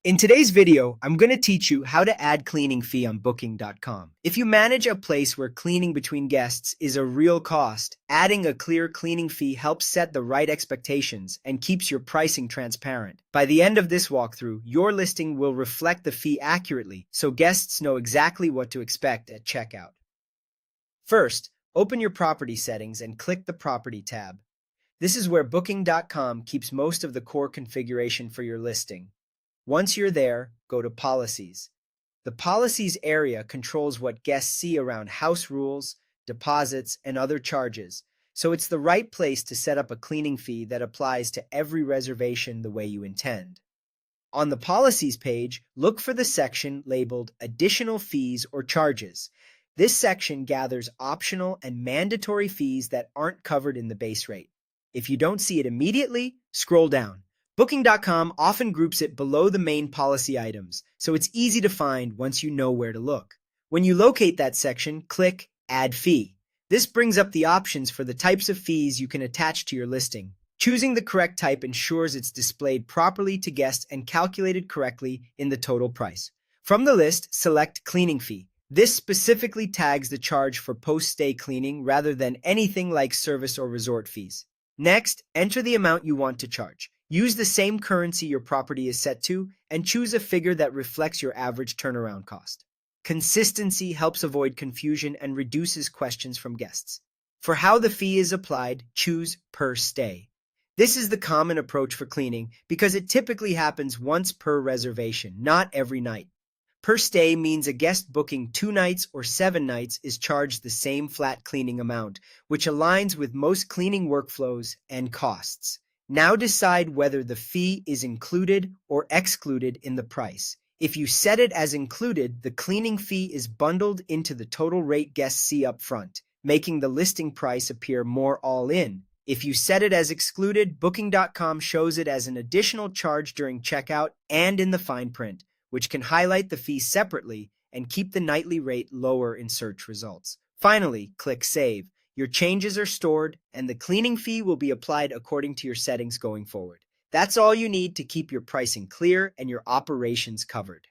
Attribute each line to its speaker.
Speaker 1: In today's video, I'm going to teach you how to add cleaning fee on Booking.com. If you manage a place where cleaning between guests is a real cost, adding a clear cleaning fee helps set the right expectations and keeps your pricing transparent. By the end of this walkthrough, your listing will reflect the fee accurately, so guests know exactly what to expect at checkout. First, open your property settings and click the Property tab. This is where Booking.com keeps most of the core configuration for your listing. Once you're there, go to Policies. The Policies area controls what guests see around house rules, deposits, and other charges, so it's the right place to set up a cleaning fee that applies to every reservation the way you intend. On the Policies page, look for the section labeled Additional Fees or Charges. This section gathers optional and mandatory fees that aren't covered in the base rate. If you don't see it immediately, scroll down. Booking.com often groups it below the main policy items, so it's easy to find once you know where to look. When you locate that section, click Add Fee. This brings up the options for the types of fees you can attach to your listing. Choosing the correct type ensures it's displayed properly to guests and calculated correctly in the total price. From the list, select Cleaning Fee. This specifically tags the charge for post-stay cleaning rather than anything like service or resort fees. Next, enter the amount you want to charge. Use the same currency your property is set to and choose a figure that reflects your average turnaround cost. Consistency helps avoid confusion and reduces questions from guests. For how the fee is applied, choose Per Stay. This is the common approach for cleaning because it typically happens once per reservation, not every night. Per Stay means a guest booking 2 nights or 7 nights is charged the same flat cleaning amount, which aligns with most cleaning workflows and costs. Now decide whether the fee is included or excluded in the price. If you set it as included, the cleaning fee is bundled into the total rate guests see up front, making the listing price appear more all-in. If you set it as excluded, Booking.com shows it as an additional charge during checkout and in the fine print, which can highlight the fee separately and keep the nightly rate lower in search results. Finally, click Save. Your changes are stored, and the cleaning fee will be applied according to your settings going forward. That's all you need to keep your pricing clear and your operations covered.